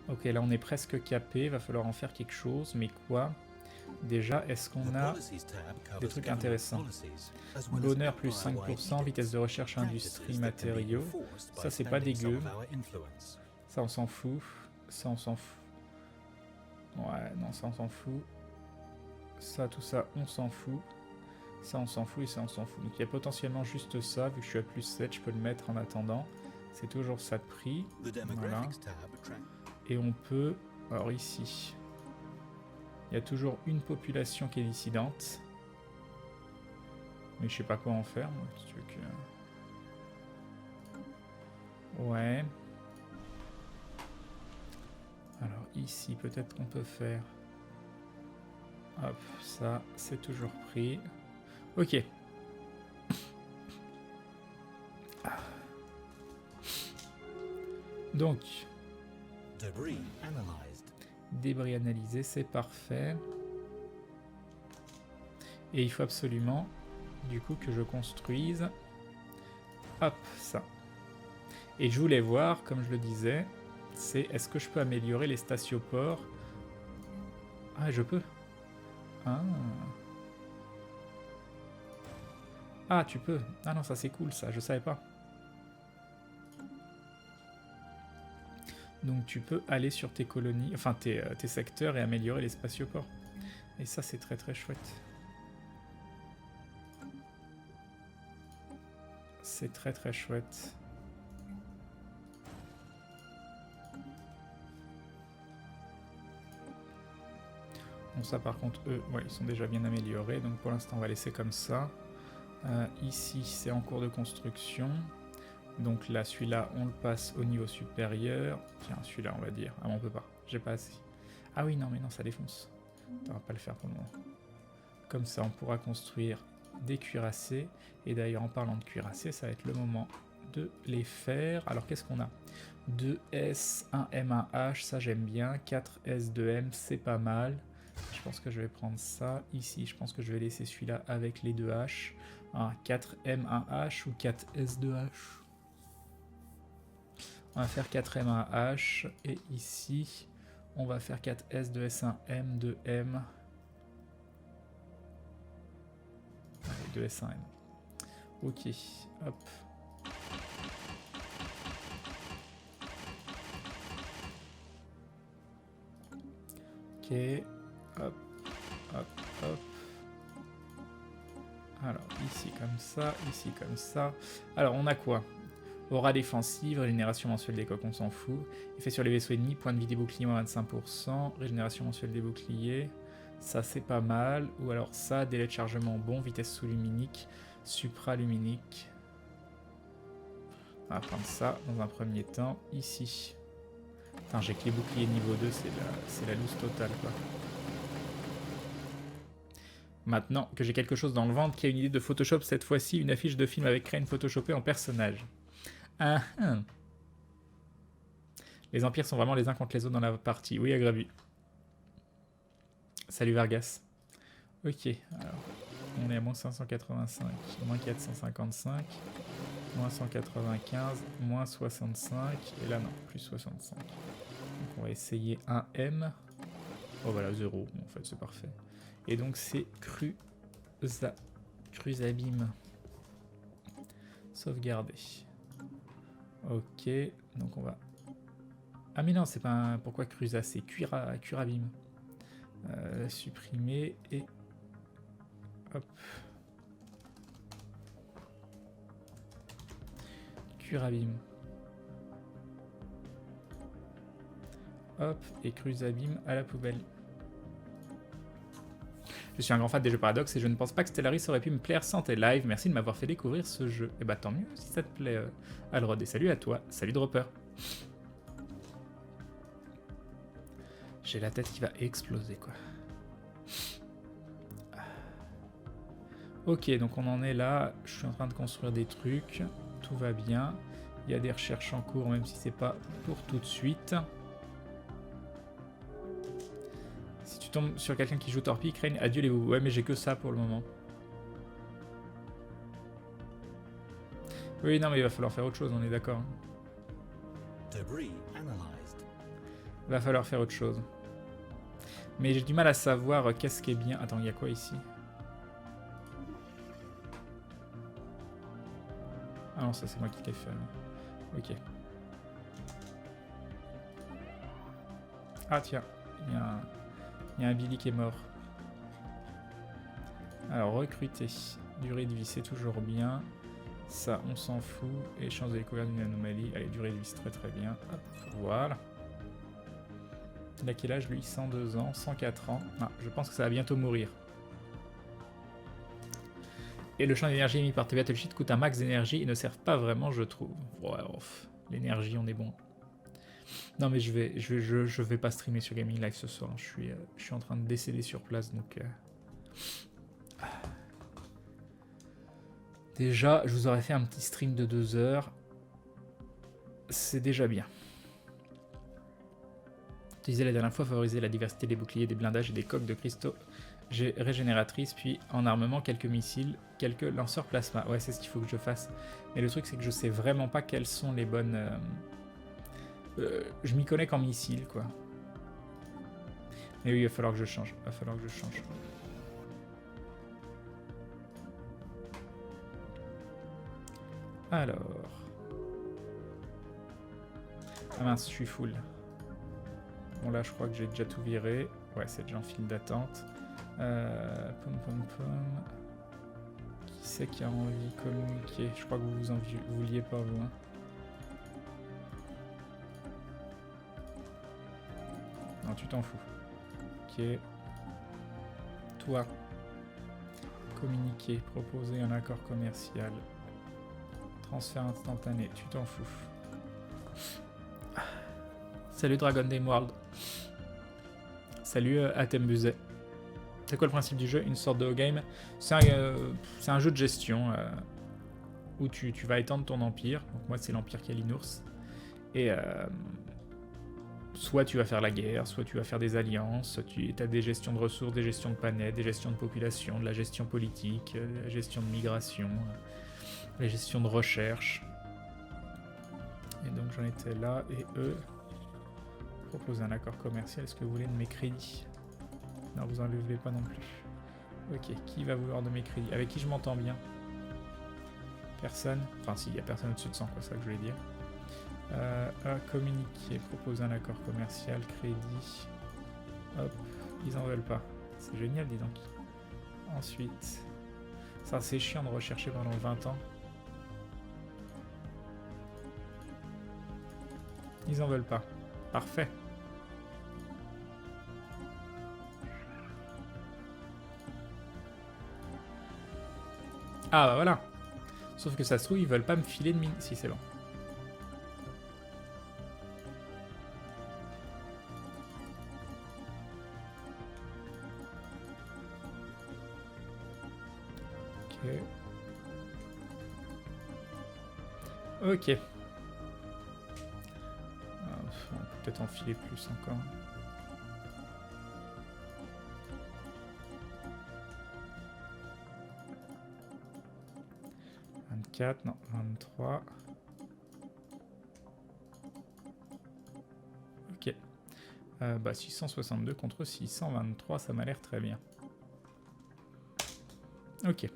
Ok, là on est presque capé, va falloir en faire quelque chose, mais quoi? Déjà, est-ce qu'on a des trucs intéressants? Bonheur plus 5%, vitesse de recherche industrie matériaux. Ça c'est pas dégueu. Ça on s'en fout. Ça on s'en fout. Ouais, non, ça on s'en fout. Ça, tout ça, on s'en fout. Ça on s'en fout et ça on s'en fout. Donc il y a potentiellement juste ça, vu que je suis à plus 7, je peux le mettre en attendant. C'est toujours ça de prix. Voilà. Et on peut... Alors ici, il y a toujours une population qui est dissidente. Mais je sais pas quoi en faire, moi, si tu veux que... Ouais. Alors ici, peut-être qu'on peut faire... Hop, ça, c'est toujours pris. Ok. Donc... Débris analysé, c'est parfait. Et il faut absolument, du coup, que je construise... Hop, ça. Et je voulais voir, comme je le disais, c'est est-ce que je peux améliorer les stacioports? Ah, je peux. Ah. Ah, tu peux. Ah non, ça c'est cool, ça, je savais pas. Donc tu peux aller sur tes colonies, enfin tes secteurs et améliorer les spatioports. Et ça c'est très très chouette. C'est très très chouette. Bon ça par contre eux, ouais, ils sont déjà bien améliorés, donc pour l'instant on va laisser comme ça. Ici c'est en cours de construction. Donc là celui-là on le passe au niveau supérieur. Tiens celui-là on va dire. Ah bon, on peut pas, j'ai pas assez. Ah oui non mais non ça défonce. On va pas le faire pour le moment. Comme ça on pourra construire des cuirassés. Et d'ailleurs en parlant de cuirassés, ça va être le moment de les faire. Alors qu'est-ce qu'on a? 2S, 1M, 1H, ça j'aime bien. 4S, 2M, c'est pas mal. Je pense que je vais prendre ça. Ici, je pense que je vais laisser celui-là avec les 2H. 4M, 1H ou 4S, 2H. On va faire 4M, 1H. Et ici, on va faire 4S, 2S, 1M, 2M. Allez, 2S, 1M. Ok, hop. Ok, hop, hop, hop. Alors, ici comme ça, ici comme ça. Alors, on a quoi? Aura défensive, régénération mensuelle des coques, on s'en fout. Effet sur les vaisseaux ennemis, point de vie des boucliers, moins 25%. Régénération mensuelle des boucliers, ça c'est pas mal. Ou alors ça, délai de chargement bon, vitesse sous-luminique, supraluminique. On va prendre ça dans un premier temps, ici. Putain, j'ai que les boucliers niveau 2, c'est la loose totale quoi. Maintenant que j'ai quelque chose dans le ventre qui a une idée de Photoshop, cette fois-ci une affiche de film avec Crane photoshopé en personnage. Ah, ah. Les empires sont vraiment les uns contre les autres dans la partie. Oui, Agrabu. Salut Vargas. Ok, alors on est à moins 585, moins 455, moins 195, moins 65, et là non, plus 65. Donc on va essayer un M. Oh voilà, 0, en fait c'est parfait. Et donc c'est Cruzabim. Sauvegarder. Ok, donc on va... Ah mais non, c'est pas un... Pourquoi Cruza? C'est Curabim. Supprimer et... Hop. Curabim. Hop, et Cruzabim à la poubelle. Je suis un grand fan des jeux Paradox et je ne pense pas que Stellaris aurait pu me plaire sans tes lives. Merci de m'avoir fait découvrir ce jeu. Et bah tant mieux si ça te plaît, Alrod. Et salut à toi. Salut Dropper. J'ai la tête qui va exploser quoi. Ok, donc on en est là. Je suis en train de construire des trucs. Tout va bien. Il y a des recherches en cours, même si c'est pas pour tout de suite. Si tu tombes sur quelqu'un qui joue Torpille, Crane, adieu les vous. Ouais, mais j'ai que ça pour le moment. Oui, non, mais il va falloir faire autre chose, on est d'accord. Va falloir faire autre chose. Mais j'ai du mal à savoir qu'est-ce qui est bien. Attends, il y a quoi ici? Ah non, ça c'est moi qui l'ai fait. Ok. Ah tiens, il y a un Billy qui est mort. Alors, recruter. Durée de vie, c'est toujours bien. Ça, on s'en fout. Et chance de découverte d'une anomalie. Allez, durée de vie, c'est très très bien. Hop, voilà. Il a quel âge lui? 102 ans, 104 ans. Ah, je pense que ça va bientôt mourir. Et le champ d'énergie émis par tes battle sheets coûte un max d'énergie et ne servent pas vraiment, je trouve. Ouais, l'énergie, on est bon. Non, mais je vais pas streamer sur Gaming Live ce soir. Je suis en train de décéder sur place, donc... Déjà, je vous aurais fait un petit stream de 2 heures. C'est déjà bien. Tu disais la dernière fois, favoriser la diversité des boucliers, des blindages et des coques de cristaux régénératrices, puis en armement, quelques missiles, quelques lanceurs plasma. Ouais, c'est ce qu'il faut que je fasse. Mais le truc, c'est que je sais vraiment pas quelles sont les bonnes... je m'y connais qu'en missiles, quoi. Mais oui, il va falloir que je change. Il va falloir que je change. Alors... Ah mince, je suis full. Bon là, je crois que j'ai déjà tout viré. Ouais, c'est déjà en file d'attente. Pom pom pom. Qui c'est qui a envie de communiquer? Je crois que vous vouliez pas, vous. Hein. Non, tu t'en fous. Ok. Toi. Communiquer. Proposer un accord commercial. Transfert instantané. Tu t'en fous. Salut Dragon Dame World. Salut Atembuzet. C'est quoi le principe du jeu? Une sorte de game. C'est un jeu de gestion où tu vas étendre ton empire. Donc moi c'est l'empire Kalinours. Et soit tu vas faire la guerre, soit tu vas faire des alliances, tu as des gestions de ressources, des gestions de planètes, des gestions de population, de la gestion politique, de la gestion de migration, la gestion de recherche. Et donc j'en étais là et eux... Proposer un accord commercial, est-ce que vous voulez de mes crédits? Non, vous en levez pas non plus. Ok, qui va vouloir de mes crédits? Avec qui je m'entends bien? Personne? Enfin, s'il y a personne au-dessus de 100, quoi, c'est ça que je voulais dire. Communiquer, proposer un accord commercial, crédit. Hop, ils en veulent pas. C'est génial, dis donc. Ensuite, ça c'est chiant de rechercher pendant 20 ans. Ils en veulent pas. Parfait. Ah bah voilà. Sauf que ça se trouve, ils veulent pas me filer de mine. Si, c'est bon. Ok. Ok. On peut peut-être en filer plus encore. Non, 23. Ok. Bah 662 contre 623, ça m'a l'air très bien. Ok.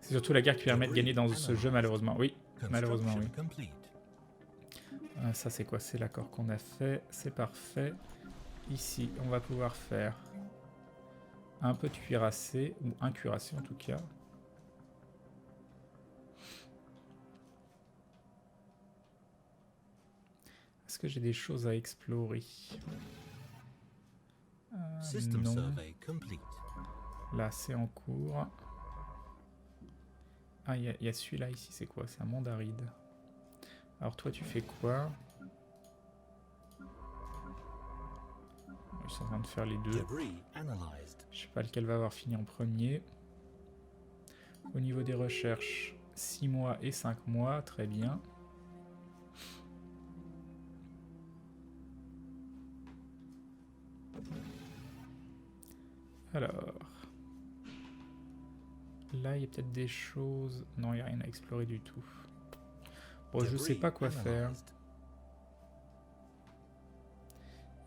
C'est surtout la guerre qui permet de gagner dans ce jeu, malheureusement. Oui, malheureusement, oui. Ça, c'est quoi? C'est l'accord qu'on a fait. C'est parfait. Ici, on va pouvoir faire un peu de cuirassé, ou un cuirassé en tout cas. Est-ce que j'ai des choses à explorer? Non. Là, c'est en cours. Ah, il y a celui-là ici, c'est quoi? C'est un monde aride. Alors toi, tu fais quoi? Ils sont en train de faire les deux. Je sais pas lequel va avoir fini en premier. Au niveau des recherches, 6 mois et 5 mois, très bien. Alors... Là, il y a peut-être des choses... Non, il n'y a rien à explorer du tout. Bon, je sais pas quoi faire.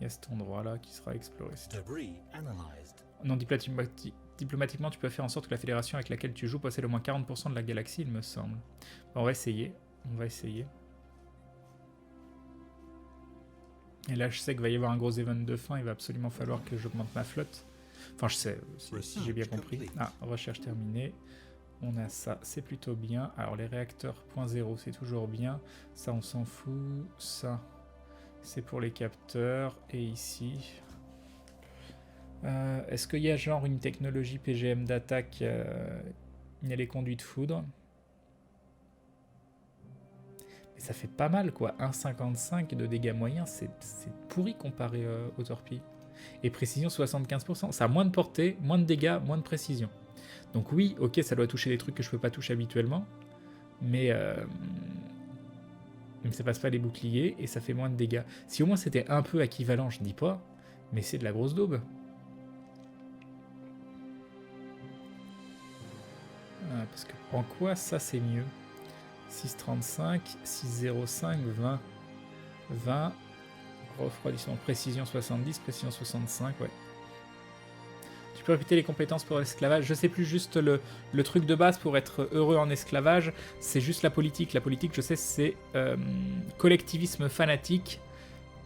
Il y a cet endroit-là qui sera exploré. Non, diplomatiquement, tu peux faire en sorte que la fédération avec laquelle tu joues possède au moins 40% de la galaxie, il me semble. Bon, on va essayer. On va essayer. Et là, je sais qu'il va y avoir un gros event de fin. Il va absolument falloir que j'augmente ma flotte. Enfin, je sais, si j'ai bien compris. Ah, recherche terminée. On a ça, c'est plutôt bien. Alors, les réacteurs .0, c'est toujours bien. Ça, on s'en fout. Ça, c'est pour les capteurs. Et ici... est-ce qu'il y a genre une technologie PGM d'attaque il y a les conduits de foudre. Mais ça fait pas mal quoi. 1,55 de dégâts moyens, c'est pourri comparé aux torpilles. Et précision 75%. Ça a moins de portée, moins de dégâts, moins de précision. Donc oui, ok, ça doit toucher des trucs que je peux pas toucher habituellement. Mais ça passe pas les boucliers et ça fait moins de dégâts. Si au moins c'était un peu équivalent, je dis pas. Mais c'est de la grosse daube. Parce que en quoi ça c'est mieux? 6,35, 6,05, 20. 20, refroidissement, précision 70, précision 65, ouais. Tu peux répéter les compétences pour l'esclavage. Je sais plus, juste le truc de base pour être heureux en esclavage, c'est juste la politique. La politique, je sais, c'est collectivisme fanatique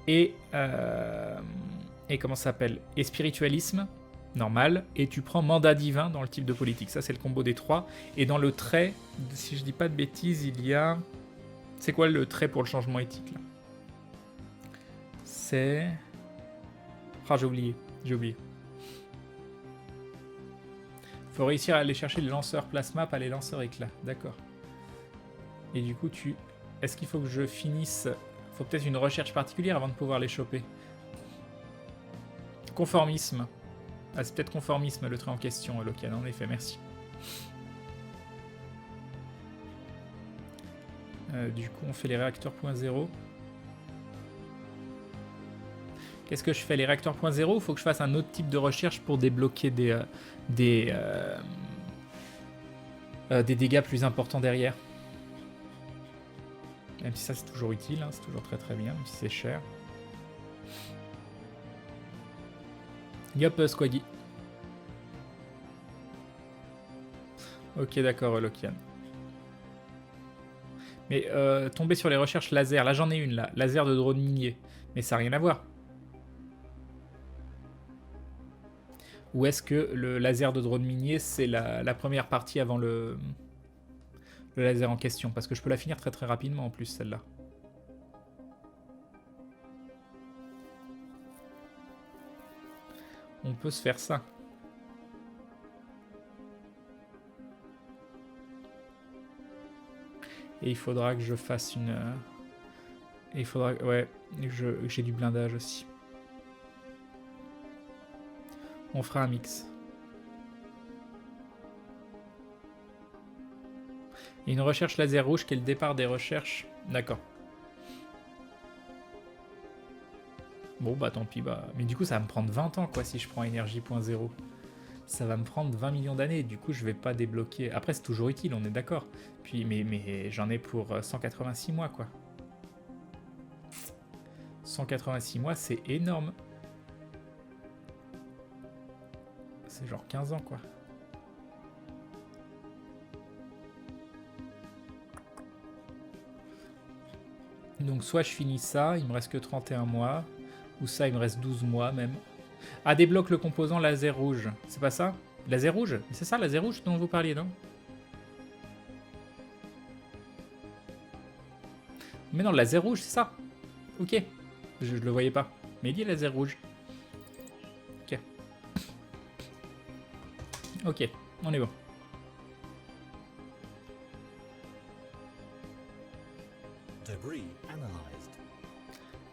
et comment ça s'appelle? Et spiritualisme. Normal, et tu prends mandat divin dans le type de politique. Ça, c'est le combo des trois. Et dans le trait, si je dis pas de bêtises, il y a... C'est quoi le trait pour le changement éthique, là? C'est... Ah, j'ai oublié. Faut réussir à aller chercher les lanceurs plasma, pas les lanceurs éclat. D'accord. Et du coup, Est-ce qu'il faut que je finisse... Faut peut-être une recherche particulière avant de pouvoir les choper. Conformisme. Ah, c'est peut-être conformisme le trait en question, Lokian, en effet, merci. Du coup, on fait les réacteurs .0. Qu'est-ce que je fais? Les réacteurs .0 ou faut que je fasse un autre type de recherche pour débloquer des dégâts plus importants derrière? Même si ça, c'est toujours utile, hein, c'est toujours très très bien, même si c'est cher. Yop, Squaggy. Ok, d'accord, Lokian. Mais tomber sur les recherches laser, là j'en ai une là, laser de drone minier, mais ça n'a rien à voir. Ou est-ce que le laser de drone minier c'est la première partie avant le laser en question? Parce que je peux la finir très très rapidement en plus celle-là. On peut se faire ça. Et il faudra que je fasse une... Et il faudra... Ouais, j'ai du blindage aussi. On fera un mix. Et une recherche laser rouge qui est le départ des recherches. D'accord. Bon bah tant pis, bah... Mais du coup ça va me prendre 20 ans quoi si je prends énergie .0. Ça va me prendre 20 millions d'années, du coup je vais pas débloquer... Après c'est toujours utile, on est d'accord. Puis mais j'en ai pour 186 mois quoi. 186 mois c'est énorme. C'est genre 15 ans quoi. Donc soit je finis ça, il me reste que 31 mois. Ou ça il me reste 12 mois même. Ah, débloque le composant laser rouge. C'est pas ça? Laser rouge? C'est ça, laser rouge dont vous parliez, non? Mais non, laser rouge, c'est ça. Ok. Je le voyais pas. Mais il dit laser rouge. Ok. Ok, on est bon.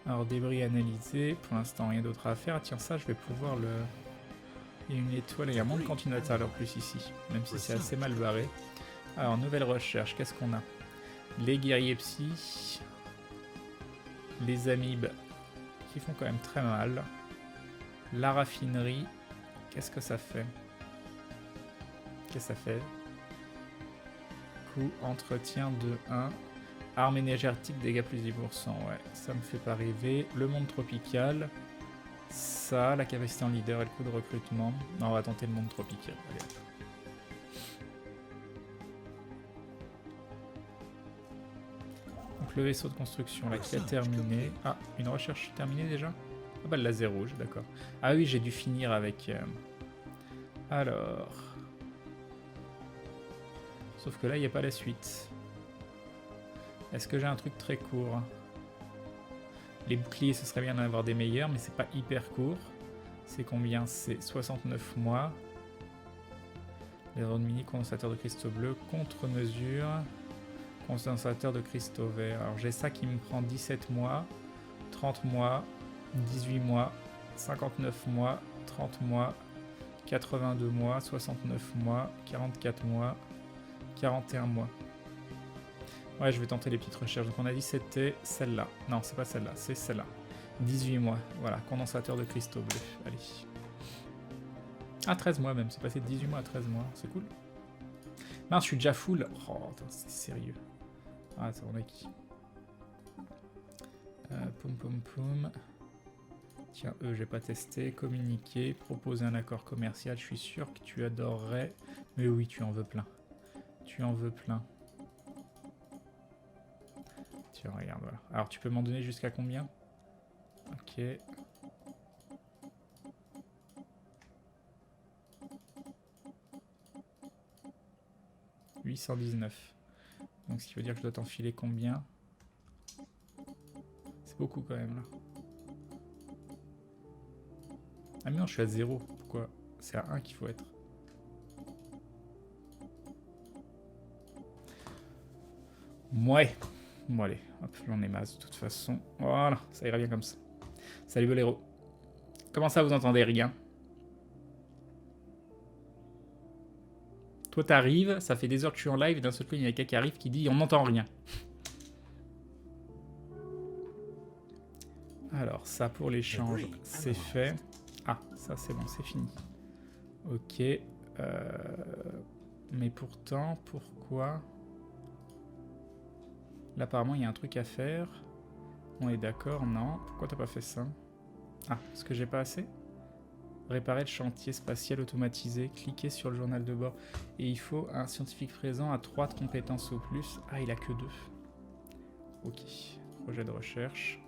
Alors, débris analysé. Pour l'instant, rien d'autre à faire. Tiens, ça, je vais pouvoir le... Il y a une étoile et un monde continuateur alors plus ici. Même si c'est assez mal barré. Alors, nouvelle recherche. Qu'est-ce qu'on a? Les guerriers psy. Les amibes qui font quand même très mal. La raffinerie. Qu'est-ce que ça fait? Qu'est-ce que ça fait? Coût entretien de 1. Arme énergétique, dégâts plus 10%. Ouais, ça me fait pas rêver. Le monde tropical. Ça, la capacité en leader et le coût de recrutement. Non, on va tenter le monde tropical. Allez, hop. Donc le vaisseau de construction là qui a terminé. Ah, une recherche terminée déjà? Ah bah le laser rouge, d'accord. Ah oui, j'ai dû finir avec... Alors... Sauf que là, il n'y a pas la suite. Est-ce que j'ai un truc très court? Les boucliers, ce serait bien d'en avoir des meilleurs, mais c'est pas hyper court. C'est combien? C'est 69 mois. Les drones mini, condensateur de cristaux bleus, contre-mesure, condensateur de cristaux verts. Alors j'ai ça qui me prend 17 mois, 30 mois, 18 mois, 59 mois, 30 mois, 82 mois, 69 mois, 44 mois, 41 mois. Ouais, je vais tenter les petites recherches. Donc on a dit c'était celle-là. Non, c'est pas celle-là, c'est celle-là. 18 mois, voilà, condensateur de cristaux bleus. Allez. Ah, 13 mois même, c'est passé de 18 mois à 13 mois, c'est cool. Non, je suis déjà full. Oh, c'est sérieux. Ah, ça, on a qui? Poum poum poum. Tiens, j'ai pas testé. Communiquer, proposer un accord commercial. Je suis sûr que tu adorerais. Mais oui, tu en veux plein. Tu en veux plein. Tiens, regarde, voilà. Alors, tu peux m'en donner jusqu'à combien? Ok. « 819. Donc, ce qui veut dire que je dois t'enfiler combien? C'est beaucoup quand même, là. Ah mais non, je suis à 0. Pourquoi? C'est à 1 qu'il faut être. Ouais. Bon allez, hop, j'en ai masse de toute façon. Voilà, ça ira bien comme ça. Salut Boléro. Comment ça, vous entendez rien? Toi t'arrives, ça fait des heures que je suis en live, et d'un seul coup il y a quelqu'un qui arrive qui dit on n'entend rien. Alors ça pour l'échange, c'est fait. Ah, ça c'est bon, c'est fini. Ok. Mais pourtant, pourquoi? Là apparemment il y a un truc à faire. On est d'accord, non. Pourquoi t'as pas fait ça? Ah, parce que j'ai pas assez? Réparer le chantier spatial automatisé. Cliquez sur le journal de bord. Et il faut un scientifique présent à 3 de compétences au plus. Ah, il a que 2. Ok. Projet de recherche.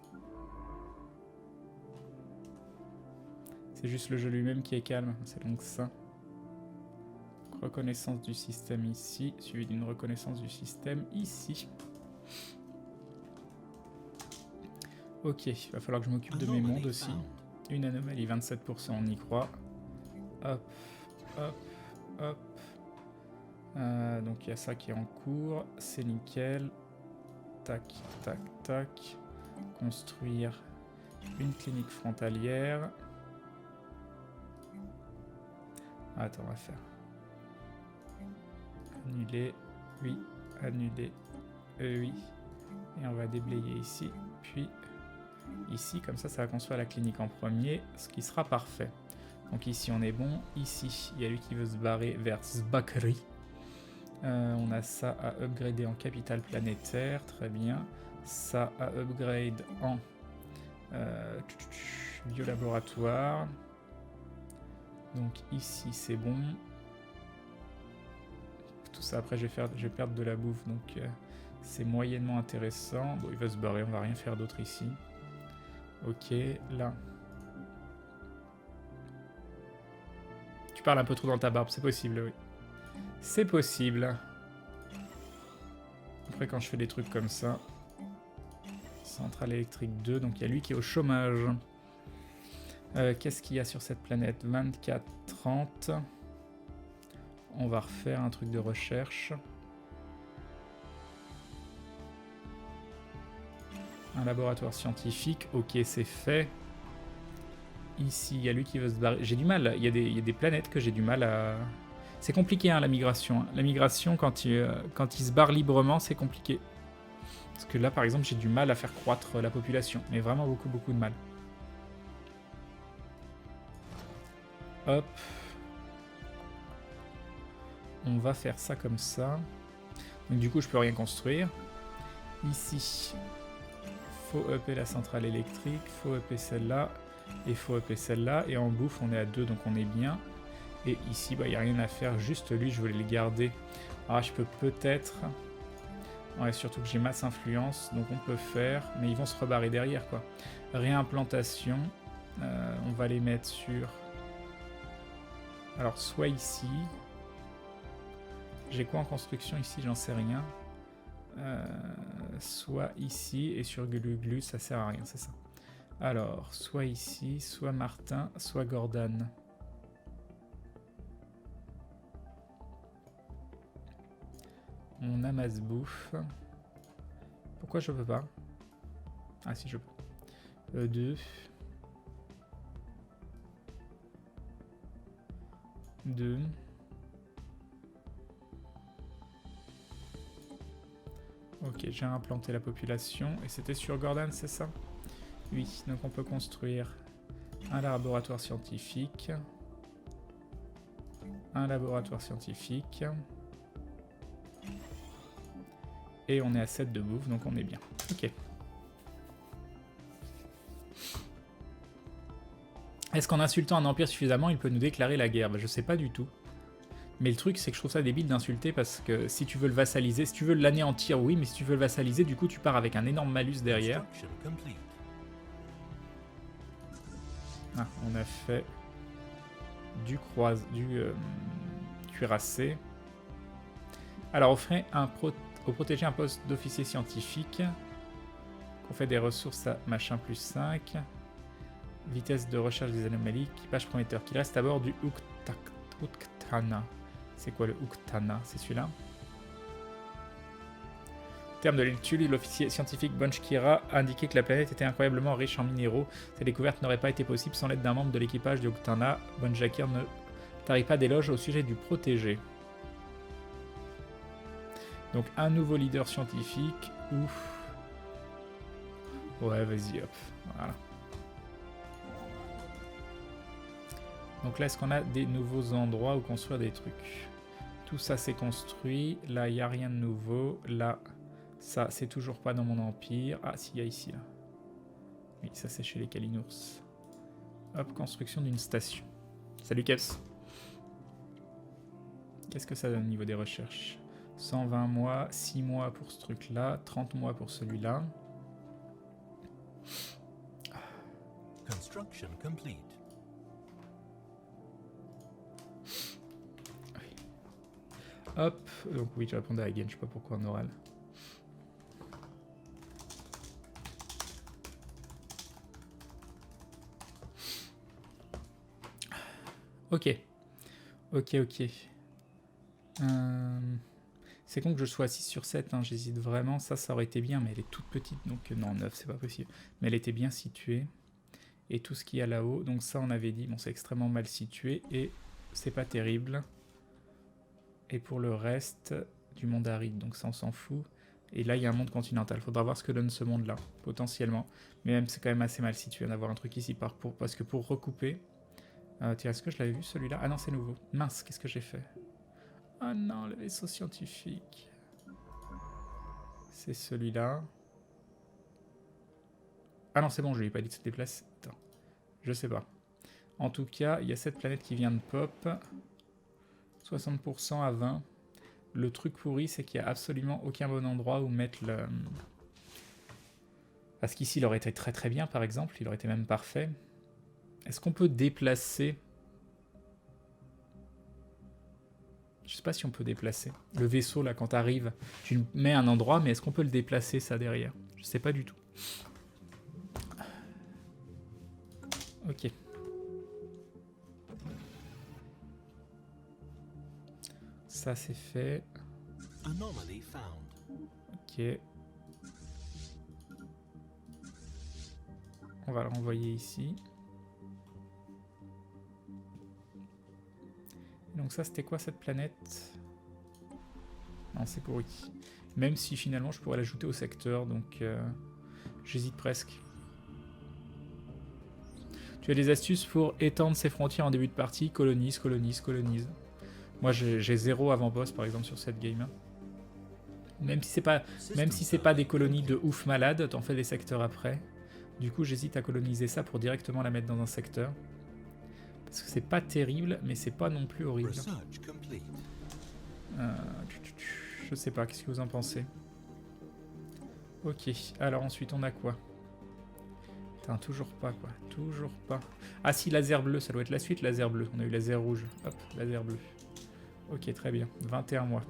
C'est juste le jeu lui-même qui est calme. C'est donc ça. Reconnaissance du système ici. Suivi d'une reconnaissance du système ici. Ok, il va falloir que je m'occupe de mes mondes aussi. Une anomalie, 27%, on y croit. Hop, hop, hop. Donc il y a ça qui est en cours, c'est nickel. Tac, tac, tac. Construire une clinique frontalière. Attends, on va faire. Annuler, oui, annuler, oui. Et on va déblayer ici, puis... Ici, comme ça va construire la clinique en premier, ce qui sera parfait. Donc ici, on est bon. Ici, il y a lui qui veut se barrer vers Sbakri. On a ça à upgrader en capitale planétaire, très bien. Ça à upgrade en biolaboratoire. Donc ici, c'est bon. Tout ça, après, je vais perdre de la bouffe, donc c'est moyennement intéressant. Bon, il va se barrer, on va rien faire d'autre ici. Ok, là. Tu parles un peu trop dans ta barbe, c'est possible, oui. C'est possible. Après, quand je fais des trucs comme ça... Centrale électrique 2, donc il y a lui qui est au chômage. Qu'est-ce qu'il y a sur cette planète? 24, 30. On va refaire un truc de recherche. Un laboratoire scientifique, ok, c'est fait. Ici, il y a lui qui veut se barrer. J'ai du mal, il y a des planètes que j'ai du mal à... C'est compliqué, hein, la migration. Hein. La migration, quand il se barre librement, c'est compliqué. Parce que là, par exemple, j'ai du mal à faire croître la population. Mais vraiment beaucoup, beaucoup de mal. Hop. On va faire ça comme ça. Donc du coup, je peux rien construire. Ici, faut upper la centrale électrique, faut upper celle-là, et faut upper celle-là. Et en bouffe, on est à 2, donc on est bien. Et ici, bah, il n'y a rien à faire, juste lui, je voulais le garder. Ah, je peux peut-être... Ouais, surtout que j'ai masse influence, donc on peut faire... Mais ils vont se rebarrer derrière, quoi. Réimplantation, on va les mettre sur... Alors, soit ici... J'ai quoi en construction ici? J'en sais rien. Soit ici, et sur Glu-Glu, ça sert à rien, c'est ça. Alors, soit ici, soit Martin, soit Gordon. On amasse bouffe. Pourquoi je peux pas? Ah si, je peux. 2. 2. Ok, j'ai implanté la population. Et c'était sur Gordon, c'est ça? Oui, donc on peut construire un laboratoire scientifique. Un laboratoire scientifique. Et on est à 7 de bouffe, donc on est bien. Ok. Est-ce qu'en insultant un empire suffisamment, il peut nous déclarer la guerre? Bah, je sais pas du tout. Mais le truc, c'est que je trouve ça débile d'insulter parce que si tu veux le vassaliser, si tu veux l'anéantir, oui, mais si tu veux le vassaliser, du coup, tu pars avec un énorme malus derrière. Ah, on a fait du cuirassé. Alors, offrez au protégé un poste d'officier scientifique. On fait des ressources à machin plus 5. Vitesse de recherche des anomalies. Équipage prometteur. Qu'il reste à bord du Uktana. C'est quoi le Uktana? C'est celui-là. Au terme de l'étude, l'officier scientifique Bonchkira a indiqué que la planète était incroyablement riche en minéraux. Cette découverte n'aurait pas été possible sans l'aide d'un membre de l'équipage du Uktana. Bonchkira ne tarit pas d'éloges au sujet du protégé. Donc un nouveau leader scientifique. Ouf. Ouais, vas-y, hop. Voilà. Donc là, est-ce qu'on a des nouveaux endroits où construire des trucs? Tout ça, c'est construit. Là, il n'y a rien de nouveau. Là, ça, c'est toujours pas dans mon empire. Ah, si, il y a ici, là. Oui, ça, c'est chez les Kalinours. Hop, construction d'une station. Salut, Keps. Qu'est-ce que ça donne au niveau des recherches? 120 mois, 6 mois pour ce truc-là, 30 mois pour celui-là. Construction complete. Hop, donc oui, je répondais à Again, je sais pas pourquoi en oral. Ok. Ok. C'est con que je sois 6 sur 7, hein, j'hésite vraiment. Ça aurait été bien, mais elle est toute petite, donc non, 9, c'est pas possible. Mais elle était bien située. Et tout ce qu'il y a là-haut, donc ça on avait dit, bon c'est extrêmement mal situé, et c'est pas terrible. Et pour le reste, du monde aride, donc ça on s'en fout. Et là il y a un monde continental, faudra voir ce que donne ce monde-là, potentiellement. Mais même c'est quand même assez mal situé d'avoir un truc ici, parce que pour recouper... tiens, est-ce que je l'avais vu celui-là? Ah non, c'est nouveau. Mince, qu'est-ce que j'ai fait? Ah non, le vaisseau scientifique. C'est celui-là. Ah non, c'est bon, je lui ai pas dit de se déplacer. Attends, je sais pas. En tout cas, il y a cette planète qui vient de pop. 60% à 20. Le truc pourri, c'est qu'il n'y a absolument aucun bon endroit où mettre le... Parce qu'ici, il aurait été très très bien, par exemple. Il aurait été même parfait. Est-ce qu'on peut déplacer... Je sais pas si on peut déplacer. Le vaisseau, là, quand t'arrives, tu mets un endroit, mais est-ce qu'on peut le déplacer, ça, derrière? Je sais pas du tout. Ok. Ça, c'est fait. Ok. On va le renvoyer ici. Donc ça, c'était quoi cette planète? Non, c'est pourri. Même si finalement, je pourrais l'ajouter au secteur, donc j'hésite presque. Tu as des astuces pour étendre ses frontières en début de partie? Colonise. Moi, j'ai 0 avant-boss, par exemple, sur cette game. Même si c'est pas des colonies de ouf malades, t'en fais des secteurs après. Du coup, j'hésite à coloniser ça pour directement la mettre dans un secteur. Parce que c'est pas terrible, mais c'est pas non plus horrible. Je sais pas, qu'est-ce que vous en pensez? Ok, alors ensuite on a quoi? Putain, toujours pas quoi, toujours pas. Ah si, laser bleu, ça doit être la suite, laser bleu. On a eu laser rouge, hop, laser bleu. Ok, très bien, 21 mois.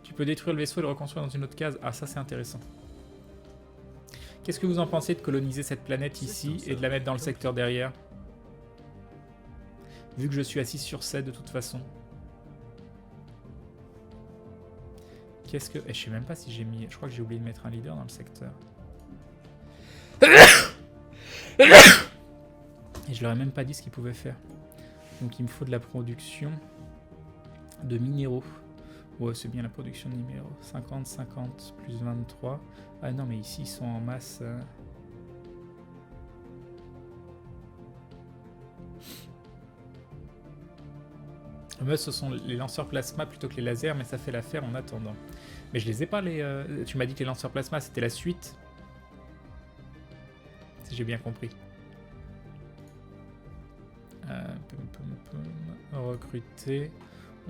Tu peux détruire le vaisseau et le reconstruire dans une autre case. Ah, ça c'est intéressant. Qu'est-ce que vous en pensez de coloniser cette planète ici et de la mettre dans le secteur derrière? Vu que je suis assis sur 7 de toute façon. Qu'est-ce que... je sais même pas si j'ai mis... Je crois que j'ai oublié de mettre un leader dans le secteur. Et je leur ai même pas dit ce qu'ils pouvaient faire. Donc il me faut de la production de minéraux. Ouais, c'est bien la production de minéraux. 50, 50, plus 23. Ah non, mais ici, ils sont en masse... Moi, ce sont les lanceurs plasma plutôt que les lasers, mais ça fait l'affaire en attendant. Mais je les ai pas, les... Tu m'as dit que les lanceurs plasma, c'était la suite. Si j'ai bien compris. Recruter.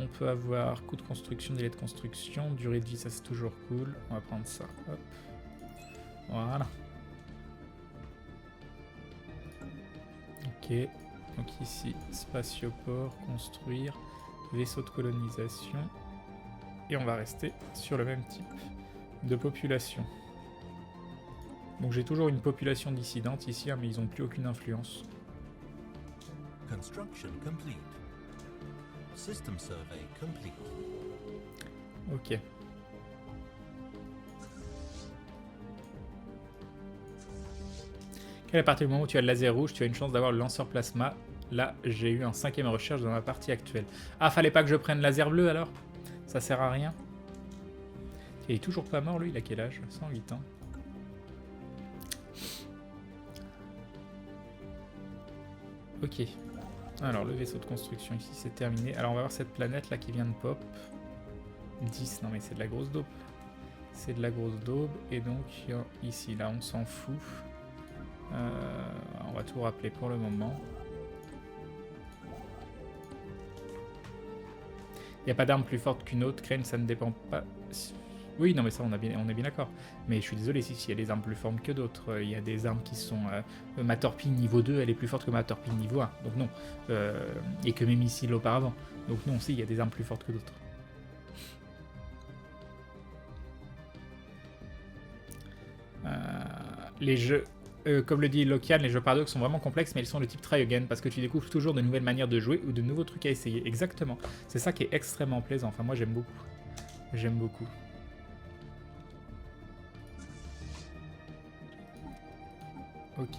On peut avoir coût de construction, délai de construction, durée de vie, ça c'est toujours cool. On va prendre ça. Hop. Voilà. Ok. Donc ici, spatioport, construire, vaisseau de colonisation. Et on va rester sur le même type de population. Donc j'ai toujours une population dissidente ici, hein, mais ils n'ont plus aucune influence. Construction complete. System survey complete. Ok. À partir du moment où tu as le laser rouge, tu as une chance d'avoir le lanceur plasma. Là, j'ai eu un 5e recherche dans ma partie actuelle. Ah, fallait pas que je prenne laser bleu alors? Ça sert à rien. Il est toujours pas mort lui, il a quel âge? 108 ans. Ok. Alors, le vaisseau de construction ici, c'est terminé. Alors, on va voir cette planète là qui vient de pop. 10, non mais c'est de la grosse daube. C'est de la grosse daube. Et donc, ici, là, on s'en fout. On va tout rappeler pour le moment. Il n'y a pas d'arme plus forte qu'une autre. Crane, ça ne dépend pas... Oui, non mais ça, on est bien d'accord. Mais je suis désolé, si il y a des armes plus fortes que d'autres. Il y a des armes qui sont... ma torpille niveau 2, elle est plus forte que ma torpille niveau 1. Donc non. Et que mes missiles auparavant. Donc non, si, il y a des armes plus fortes que d'autres. Les jeux... comme le dit Lokian, les jeux Paradox sont vraiment complexes, mais ils sont de type try again, parce que tu découvres toujours de nouvelles manières de jouer ou de nouveaux trucs à essayer. Exactement. C'est ça qui est extrêmement plaisant. Enfin, moi, j'aime beaucoup. J'aime beaucoup. Ok.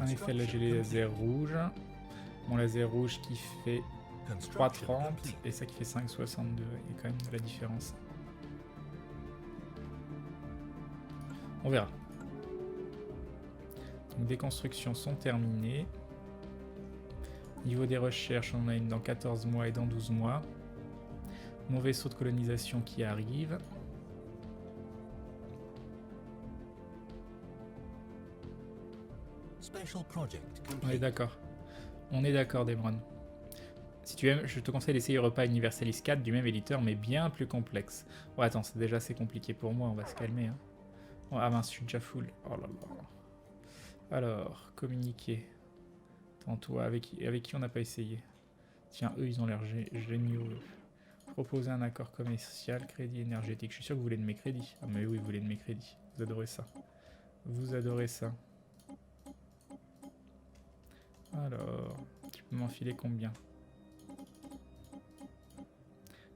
En effet, là, j'ai les lasers rouges. Mon laser rouge qui fait 3,30 et ça qui fait 5,62. Il y a quand même de la différence. On verra. Donc, des constructions sont terminées. Niveau des recherches, on en a une dans 14 mois et dans 12 mois. Mon vaisseau de colonisation qui arrive. On est d'accord. On est d'accord, Demron. Si tu aimes, je te conseille d'essayer Europa Universalis 4 du même éditeur, mais bien plus complexe. Ouais, attends, c'est déjà assez compliqué pour moi, on va se calmer. Hein. Oh, ah mince, je suis déjà full. Oh là là. Alors, communiquer. Attends, toi, avec qui on n'a pas essayé? Tiens, eux, ils ont l'air géniaux. Proposer un accord commercial, crédit énergétique. Je suis sûr que vous voulez de mes crédits. Ah mais oui, vous voulez de mes crédits. Vous adorez ça. Vous adorez ça. Alors, tu peux m'enfiler combien?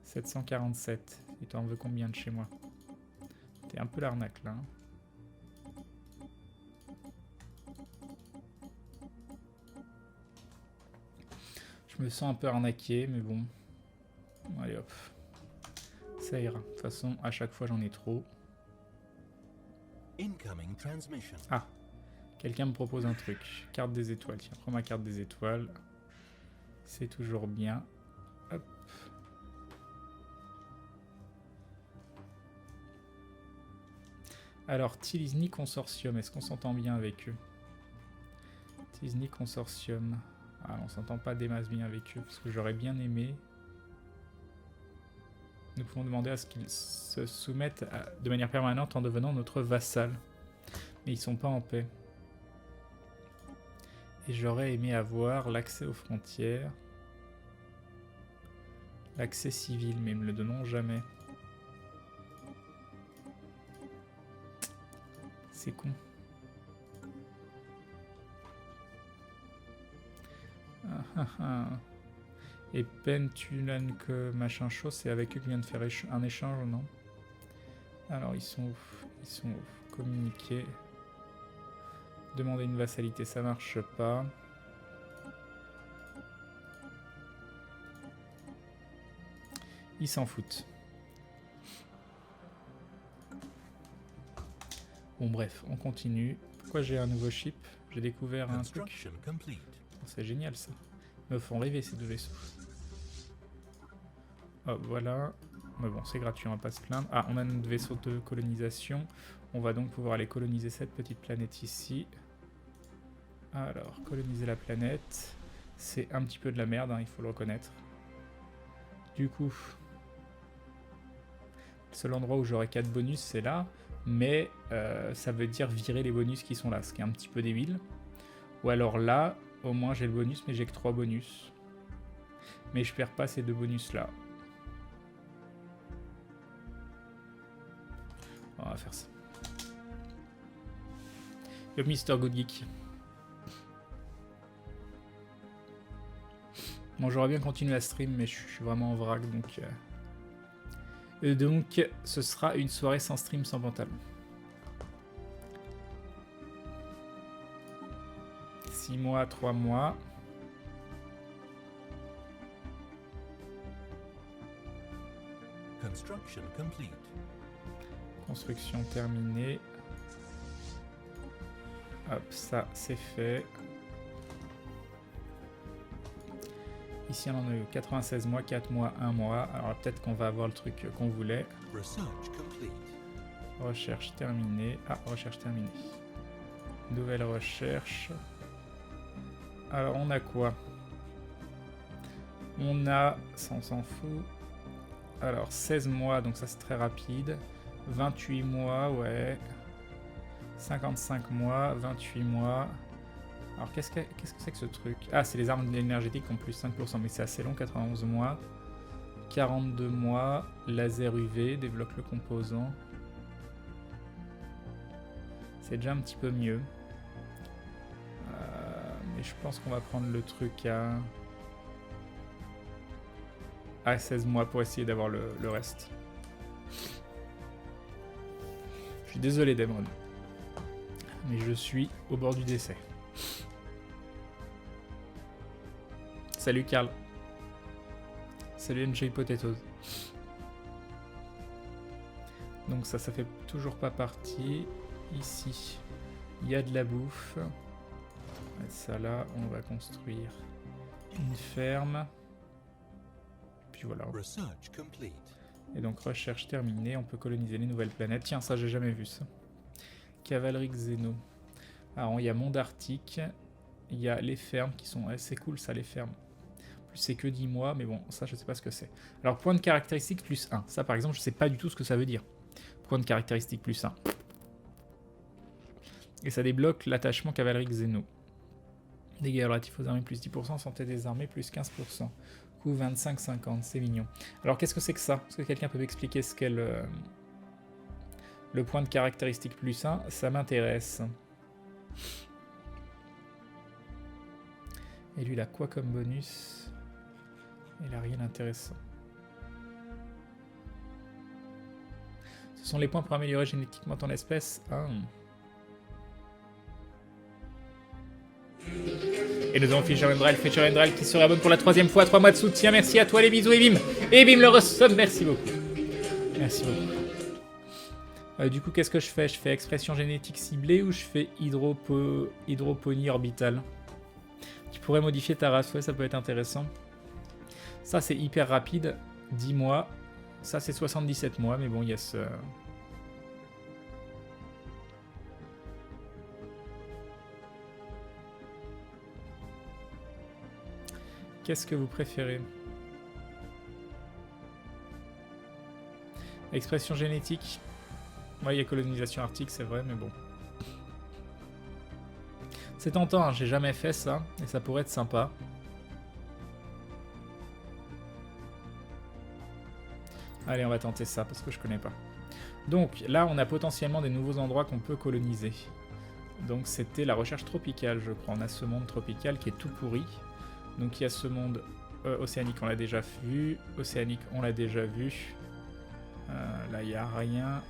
747. Et t'en veux combien de chez moi? T'es un peu l'arnaque là. Hein. Je me sens un peu arnaqué, mais bon. Allez hop. Ça ira. De toute façon, à chaque fois j'en ai trop. Ah. Quelqu'un me propose un truc. Carte des étoiles. Tiens, prends ma carte des étoiles. C'est toujours bien. Hop. Alors, Tilizny Consortium, est-ce qu'on s'entend bien avec eux? Tilizny Consortium. Ah, on s'entend pas des masses bien avec eux, parce que j'aurais bien aimé. Nous pouvons demander à ce qu'ils se soumettent de manière permanente en devenant notre vassal. Mais ils sont pas en paix. Et j'aurais aimé avoir l'accès aux frontières. L'accès civil, mais ils me le donneront jamais. C'est con. Et Pentulanque machin chose, c'est avec eux qui vient de faire un échange, non? Alors ils sont où? Ils sont où? Communiquer. Demander une vassalité, ça marche pas. Ils s'en foutent. Bon bref, on continue. Pourquoi j'ai un nouveau ship? J'ai découvert un truc. C'est génial ça. Ils me font rêver ces deux vaisseaux. Hop, voilà. Mais bon, c'est gratuit, on va pas se plaindre. Ah, on a notre vaisseau de colonisation. On va donc pouvoir aller coloniser cette petite planète ici. Alors, coloniser la planète. C'est un petit peu de la merde, hein, il faut le reconnaître. Du coup, le seul endroit où j'aurai 4 bonus, c'est là. Mais ça veut dire virer les bonus qui sont là, ce qui est un petit peu débile. Ou alors là, au moins j'ai le bonus, mais j'ai que 3 bonus. Mais je perds pas ces 2 bonus là. On va faire ça. Le Mr. Good Geek. Bon, j'aurais bien continué à stream, mais je suis vraiment en vrac, donc... Donc, ce sera une soirée sans stream, sans pantalon. 6 mois, 3 mois. Construction complete. Construction terminée. Hop, ça c'est fait. Ici, on en a eu 96 mois, 4 mois, 1 mois. Alors peut-être qu'on va avoir le truc qu'on voulait. Recherche terminée. Ah, recherche terminée. Nouvelle recherche. Alors, on a quoi? On a... Ça, on s'en fout. Alors, 16 mois, donc ça c'est très rapide. 28 mois, ouais. 55 mois, 28 mois... Alors qu'est-ce que c'est que ce truc? Ah, c'est les armes énergétiques qui ont plus 5%, mais c'est assez long, 91 mois. 42 mois, laser UV, débloque le composant. C'est déjà un petit peu mieux. Mais je pense qu'on va prendre le truc à 16 mois pour essayer d'avoir le reste. Je suis désolé Demon, mais je suis au bord du décès. Salut Karl. Salut NJ Potatoes. Donc ça fait toujours pas partie. Ici, il y a de la bouffe. On va mettre ça là, on va construire une ferme. Puis voilà. Et donc recherche terminée, on peut coloniser les nouvelles planètes. Tiens, ça j'ai jamais vu ça. Cavalerie Xeno. Alors il y a Monde Arctique. Il y a les fermes qui sont assez cool ça, les fermes. C'est que 10 mois, mais bon, ça je sais pas ce que c'est. Alors, point de caractéristique plus 1. Ça par exemple, je sais pas du tout ce que ça veut dire. Point de caractéristique plus 1. Et ça débloque l'attachement cavalerie Xeno. Dégâts relatifs aux armées plus 10%, santé des armées plus 15%. Coût 25-50, c'est mignon. Alors, qu'est-ce que c'est que ça? Est-ce que quelqu'un peut m'expliquer ce qu'est le point de caractéristique plus 1? Ça m'intéresse. Et lui, il a quoi comme bonus? Il a rien d'intéressant. Ce sont les points pour améliorer génétiquement ton espèce. Ah. Et nous avons Fisher Endral qui se réabonne pour la 3e fois. 3 mois de soutien. Merci à toi, les bisous, et bim. Et bim, le ressomme. Merci beaucoup. Merci beaucoup. Du coup, qu'est-ce que je fais? Je fais expression génétique ciblée ou je fais hydroponie orbitale? Tu pourrais modifier ta race, ouais, ça peut être intéressant. Ça, c'est hyper rapide, 10 mois. Ça, c'est 77 mois, mais bon, il y a ce... Qu'est-ce que vous préférez? Expression génétique. Ouais, il y a colonisation arctique, c'est vrai, mais bon. C'est tentant, hein, j'ai jamais fait ça, et ça pourrait être sympa. Allez, on va tenter ça, parce que je connais pas. Donc, là, on a potentiellement des nouveaux endroits qu'on peut coloniser. Donc, c'était la recherche tropicale, je crois. On a ce monde tropical qui est tout pourri. Donc, il y a ce monde océanique, on l'a déjà vu. Océanique, on l'a déjà vu. Là, il n'y a rien.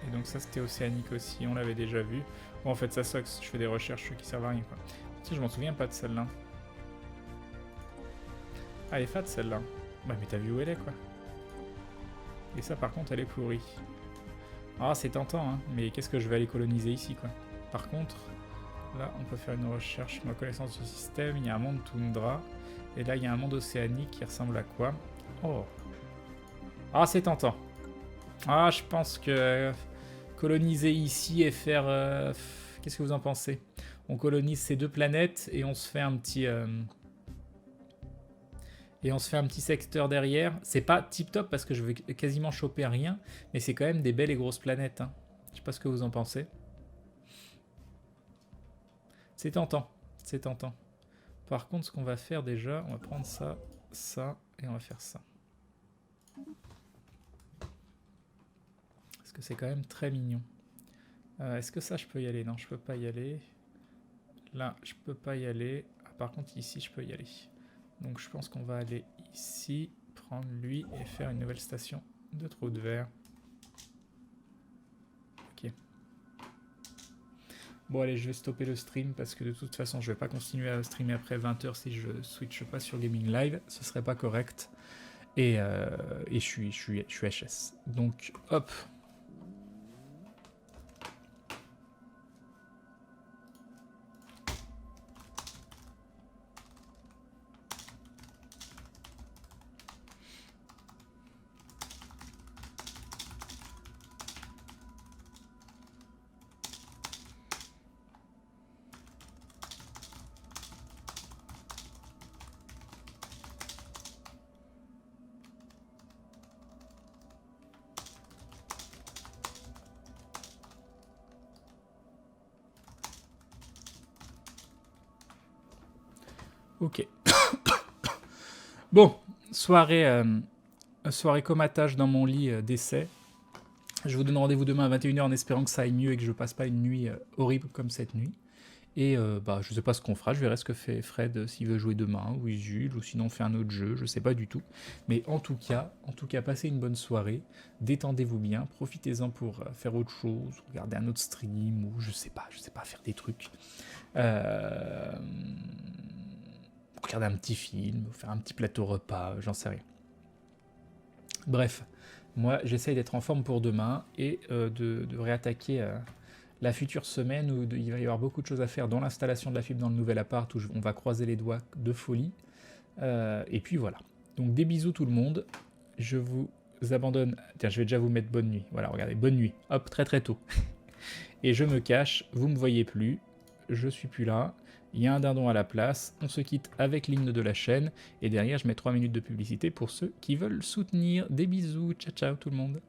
Et donc ça, c'était océanique aussi, on l'avait déjà vu. Bon, en fait, ça sucks, je fais des recherches qui servent à rien, quoi. Tiens, je m'en souviens pas de celle-là. Ah, elle est fat, celle-là. Bah, mais t'as vu où elle est, quoi. Et ça, par contre, elle est pourrie. Ah, c'est tentant, hein. Mais qu'est-ce que je vais aller coloniser ici, quoi. Par contre, là, on peut faire une recherche. Ma connaissance du système, il y a un monde toundra. Et là, il y a un monde océanique qui ressemble à quoi? Oh. Ah, c'est tentant. Ah, je pense que coloniser ici et faire... Qu'est-ce que vous en pensez? On colonise ces deux planètes et on se fait un petit... Et on se fait un petit secteur derrière. C'est pas tip top parce que je vais quasiment choper rien. Mais c'est quand même des belles et grosses planètes. Hein. Je sais pas ce que vous en pensez. C'est tentant. C'est tentant. Par contre, ce qu'on va faire déjà, on va prendre ça, ça et on va faire ça. Parce que c'est quand même très mignon. Est-ce que ça, je peux y aller? Non, je peux pas y aller. Là, je peux pas y aller. Ah, par contre, ici, je peux y aller. Donc, je pense qu'on va aller ici, prendre lui et faire une nouvelle station de trou de verre. Ok. Bon, allez, je vais stopper le stream parce que de toute façon, je vais pas continuer à streamer après 20h si je switch pas sur Gaming Live. Ce serait pas correct. Et je suis HS. Donc, hop. Ok. Bon, soirée comatage dans mon lit d'essai. Je vous donne rendez-vous demain à 21h en espérant que ça aille mieux et que je passe pas une nuit horrible comme cette nuit. Et je sais pas ce qu'on fera, je verrai ce que fait Fred s'il veut jouer demain, ou Jules, ou sinon on fait un autre jeu, je sais pas du tout. Mais en tout cas, passez une bonne soirée, détendez-vous bien, profitez-en pour faire autre chose, regarder un autre stream, ou je sais pas, faire des trucs. Regarder un petit film, faire un petit plateau repas, j'en sais rien. Bref, moi j'essaye d'être en forme pour demain et de réattaquer la future semaine où il va y avoir beaucoup de choses à faire, dont l'installation de la fibre dans le nouvel appart où on va croiser les doigts de folie. Et puis voilà. Donc des bisous tout le monde. Je vous abandonne. Tiens, je vais déjà vous mettre bonne nuit. Voilà, regardez, bonne nuit. Hop, très très tôt. Et je me cache, vous me voyez plus, je suis plus là. Il y a un dindon à la place, on se quitte avec l'hymne de la chaîne, et derrière je mets 3 minutes de publicité pour ceux qui veulent soutenir. Des bisous, ciao ciao tout le monde.